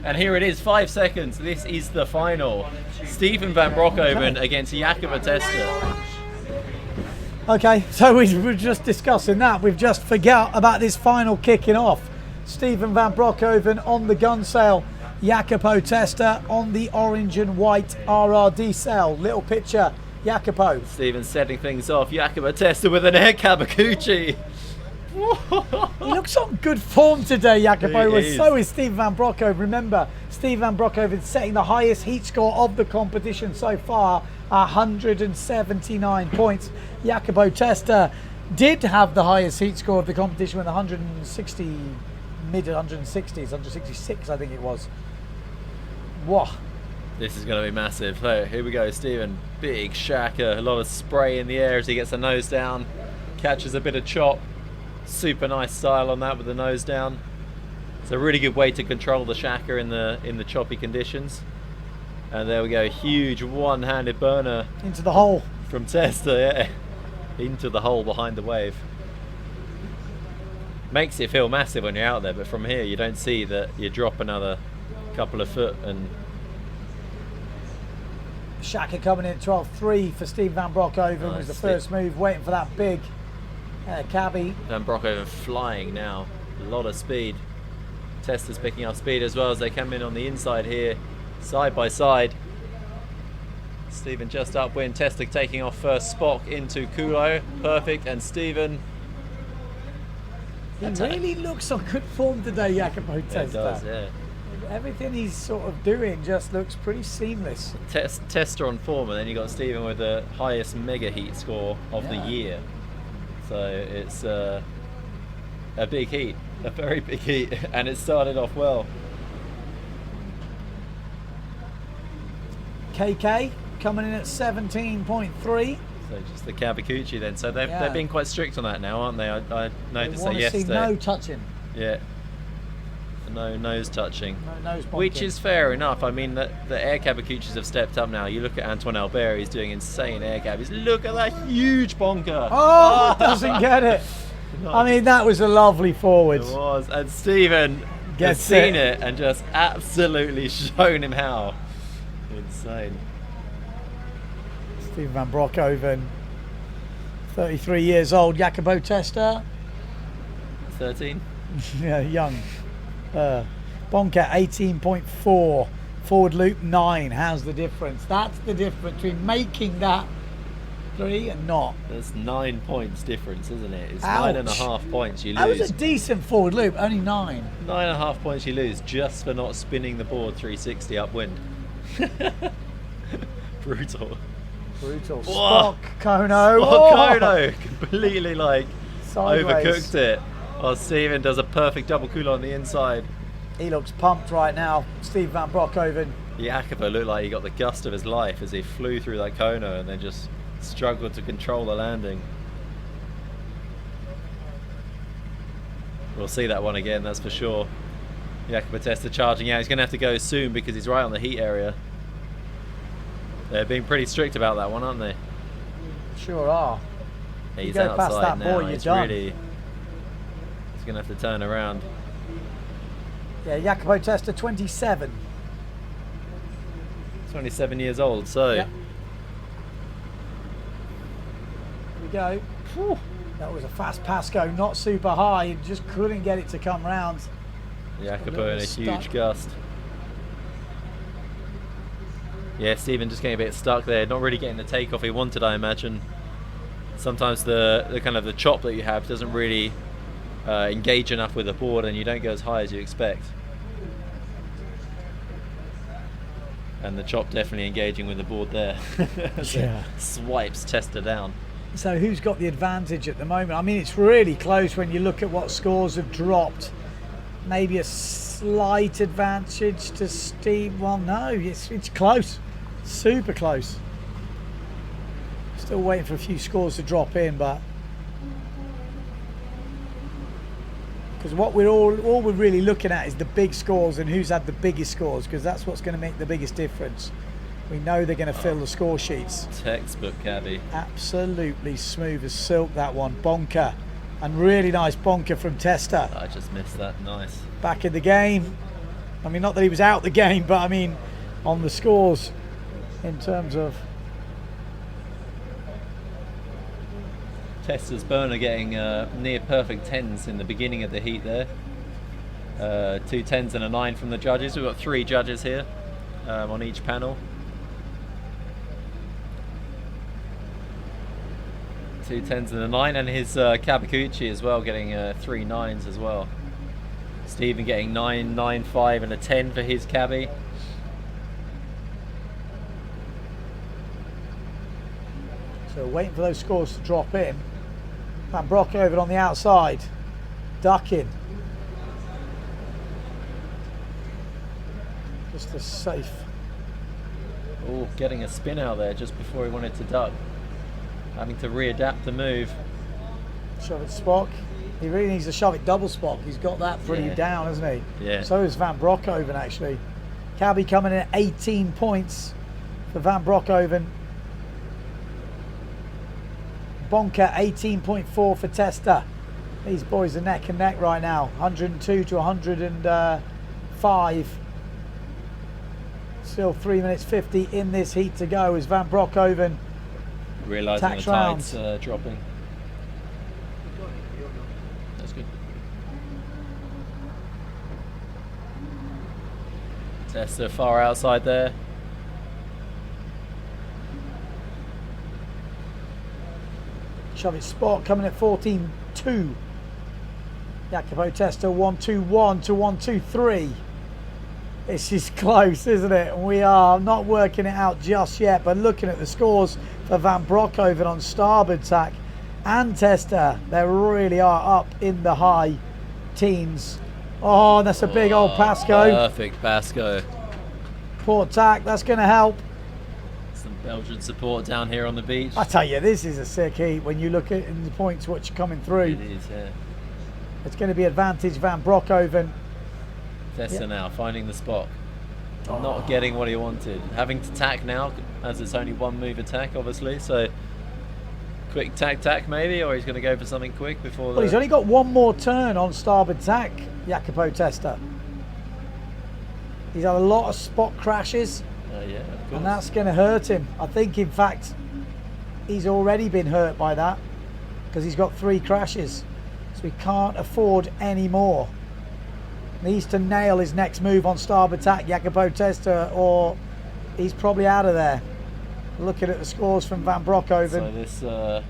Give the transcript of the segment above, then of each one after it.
And here it is, 5 seconds. This is the final. Steven van Broeckhoven against Jacopo Testa. Okay, so we were just discussing that. We've just forgot about this final kicking off. Steven van Broeckhoven on the gun sail. Jacopo Testa on the orange and white RRD sail. Little picture, Jacopo. Steven setting things off. Jacopo Testa with an air kabakuchi. He looks on good form today, Jacopo. So is Steven van Broeckhoven. Remember, Steven van Broeckhoven setting the highest heat score of the competition so far, 179 points. Jacopo Testa did have the highest heat score of the competition with 160, mid 160s, 166 I think it was. Whoa. This is going to be massive. So here we go, Steven. Big shaka, a lot of spray in the air as he gets the nose down, catches a bit of chop. Super nice style on that with the nose down. It's a really good way to control the shaka in the choppy conditions. And there we go, huge one-handed burner into the hole from Testa, yeah, into the hole behind the wave. Makes it feel massive when you're out there, but from here you don't see that you drop another couple of foot. And shaka coming in at 12.3 for Steven van Broeckhoven. Was the first move, waiting for that big cabbie. Van Broeckhoven flying now, a lot of speed. Testa's picking up speed as well as they come in on the inside here, side by side. Steven just upwind, Testa taking off first Spock into Kulo, perfect, and Steven. He really looks on good form today, Jacopo Testa. Yeah, it does, yeah. Everything he's sort of doing just looks pretty seamless. Testa on form, and then you got Steven with the highest mega heat score of the year. So it's a big heat, a very big heat, and it started off well. KK coming in at 17.3. So just the Kabakuchi then. So they've been quite strict on that now, aren't they? I noticed that yesterday. See no touching. Yeah. No nose touching. No nose bonking. Which is fair enough. I mean, the air Kabakuchis have stepped up now. You look at Antoine Albert, he's doing insane air cabbies. Look at that huge bonker. Oh, doesn't get it. I mean, that was a lovely forward. It was. And Steven has seen it and just absolutely shown him how. Insane. Steven van Broeckhoven, 33 years old. Jacopo Testa, 13. Yeah, young. Bonker 18.4, forward loop 9. How's the difference? That's the difference between making that 3 and not. There's 9 points difference, isn't it? It's Ouch. 9.5 points you lose. That was a decent forward loop, only 9. 9.5 points you lose just for not spinning the board 360 upwind. Brutal. Brutal. Whoa. Spock Kono. Spock Kono completely sideways. Overcooked it. While Steven does a perfect double culo on the inside. He looks pumped right now, Steven van Broeckhoven. Jacopo looked like he got the gust of his life as he flew through that Kono and then just struggled to control the landing. We'll see that one again, that's for sure. Jacopo Testa charging out. He's going to have to go soon because he's right on the heat area. They're being pretty strict about that one, aren't they? Sure are. He's you go past that now. board, you're done. He's going to have to turn around. Yeah, Jacopo Testa, 27. 27 years old, so. Yep. Here we go. Whew. That was a fast Pasco, not super high. Just couldn't get it to come round. Jacopo in a huge gust. Yeah, Steven just getting a bit stuck there, not really getting the takeoff he wanted, I imagine. Sometimes the kind of the chop that you have doesn't really engage enough with the board and you don't go as high as you expect. And the chop definitely engaging with the board there. Yeah. Swipes Testa down. So who's got the advantage at the moment? I mean, it's really close when you look at what scores have dropped. Maybe a slight advantage to Steve. Well, no, it's close. Super close. Still waiting for a few scores to drop in, but because what all we're really looking at is the big scores and who's had the biggest scores, because that's what's going to make the biggest difference. We know they're going to fill the score sheets. Textbook cabbie. Absolutely smooth as silk, that one. Bonker. And really nice bonker from Testa. I just missed that. Nice. Back in the game. I mean, not that he was out the game, but I mean, on the scores in terms of. Testa's burner getting near perfect 10s in the beginning of the heat there. 2 10s and a 9 from the judges. We've got 3 judges here on each panel. 2 10s and a 9, and his Kabakuchi as well getting 3 9s as well. Stephen getting 9, 9, 5 and a 10 for his cabbie. So waiting for those scores to drop in. And Broeckhoven on the outside, ducking. Just a safe. Oh, getting a spin out there just before he wanted to duck. Having to readapt the move. Shove it Spock. He really needs to shove it double Spock. He's got that pretty down, hasn't he? Yeah. So is Van Broeckhoven actually. Cabby coming in at 18 points for Van Broeckhoven. Bonker 18.4 for Testa. These boys are neck and neck right now. 102 to 105. Still 3 minutes 50 in this heat to go as Van Broeckhoven realising the tide's dropping. That's good. Testa far outside there. Shove it Spot coming at 14.2. Jacopo Testa 1-2-1 to 1-2-3. This is close, isn't it? We are not working it out just yet, but looking at the scores for Van Broeckhoven on starboard tack and Testa, they really are up in the high teens. Oh, that's a big old Pasco. Perfect Pasco. Port tack, that's going to help. Some Belgian support down here on the beach. I tell you, this is a sick heat when you look at the points which are coming through. It is, yeah. It's going to be advantage Van Broeckhoven. Testa now finding the spot. Not getting what he wanted. Having to tack now, as it's only 1 move attack, obviously. So quick tack maybe, or he's going to go for something quick before. Well, he's only got 1 more turn on starboard tack, Jacopo Testa. He's had a lot of spot crashes, yeah, of course. and that's going to hurt him. I think, in fact, he's already been hurt by that because he's got 3 crashes, so he can't afford any more. Needs to nail his next move on starboard tack, Jacopo Testa, or he's probably out of there. Looking at the scores from Van Broeckhoven. So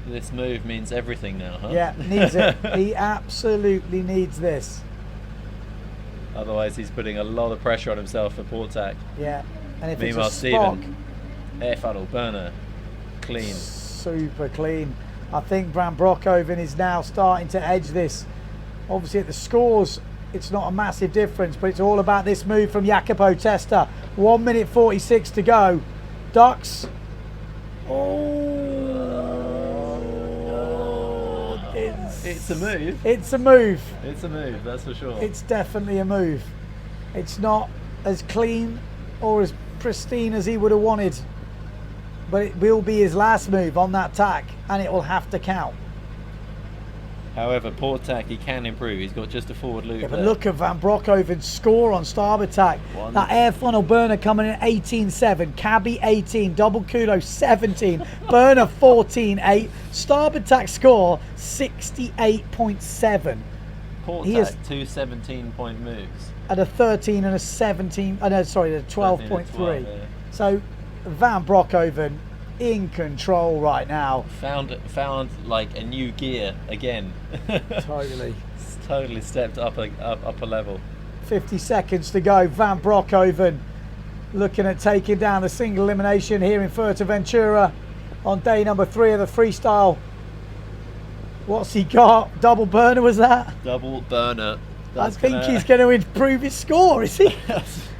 this move means everything now, huh? Yeah, needs it. He absolutely needs this. Otherwise, he's putting a lot of pressure on himself for port tack. Yeah, and if Meanwhile, it's a Spock, Stephen, air funnel, burner, clean. Super clean. I think Van Broeckhoven is now starting to edge this. Obviously at the scores, it's not a massive difference, but it's all about this move from Jacopo Testa. 1 minute 46 to go. Ducks. It's a move. It's a move. It's a move, that's for sure. It's definitely a move. It's not as clean or as pristine as he would have wanted, but it will be his last move on that tack, and it will have to count. However, port tack he can improve. He's got just a forward loop. Yeah, but there. look at Van Broeckhoven's score on starboard tack. That air funnel burner coming in 18.7, cabby 18, double kudo 17, burner 14.8, starboard tack score 68.7. Port He tack, is 2 17-point moves. at a 13 and a 17. Oh no, sorry, a 12.3. Yeah. So Van Broeckhoven in control right now. Found like a new gear again. Totally. It's totally stepped up a level. 50 seconds to go. Van Broeckhoven looking at taking down the single elimination here in Fuerteventura on day number 3 of the freestyle. What's he got? Double burner, was that? Double burner. I think he's going to improve his score, is he?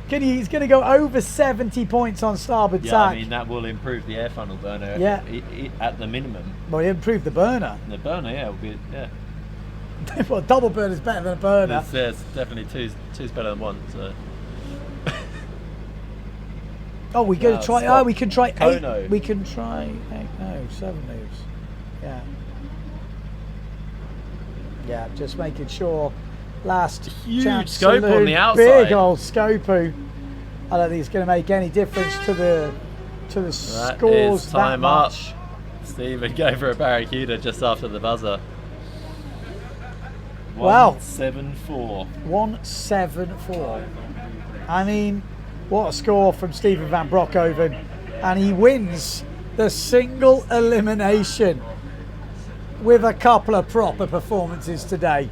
He's going to go over 70 points on starboard tack. I mean, that will improve the air funnel burner. Yeah. At the minimum. Well, he improved the burner. The burner, yeah, will be, yeah. Well, double burner is better than a burner. It's definitely two's better than one. So. Oh, we're going to try. Stop. Oh, we can try Kono. 8. We can try 8. No, 7 moves. Yeah. Yeah, just making sure. Last Huge chance scope saloon, on the outside. Big old Scopo. I don't think it's going to make any difference to the That scores is time that up. much. Stephen go for a Barracuda just after the buzzer. Wow. 174. 174. I mean, what a score from Steven van Broeckhoven. And he wins the single elimination with a couple of proper performances today.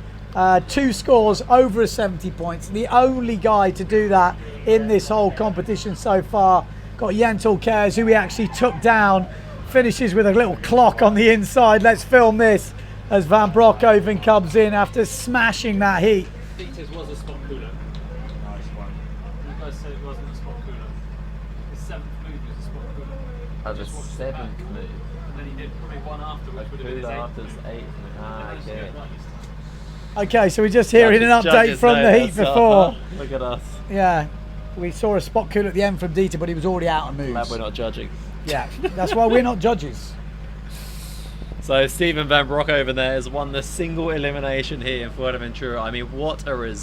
2 scores over 70 points. The only guy to do that in this whole competition so far. Got Jentel Kers, who he actually took down. Finishes with a little clock on the inside. Let's film this as Van Broeckhoven comes in after smashing that heat. Dieter's was a spot cooler. Nice one. You guys said it wasn't a spot cooler. His 7th move was a spot cooler. That was 7th move. And then he did probably one afterwards, would have been his 8th. After his 8th. Ah, okay. Okay, so we're just hearing an update from the heat before. Look at us. Yeah, we saw a spot cool at the end from Dieter, but he was already out of moves. Glad we're not judging. Yeah, that's why we're not judges. So Steven van Broeckhoven there has won the single elimination here in Fuerteventura. I mean, what a result.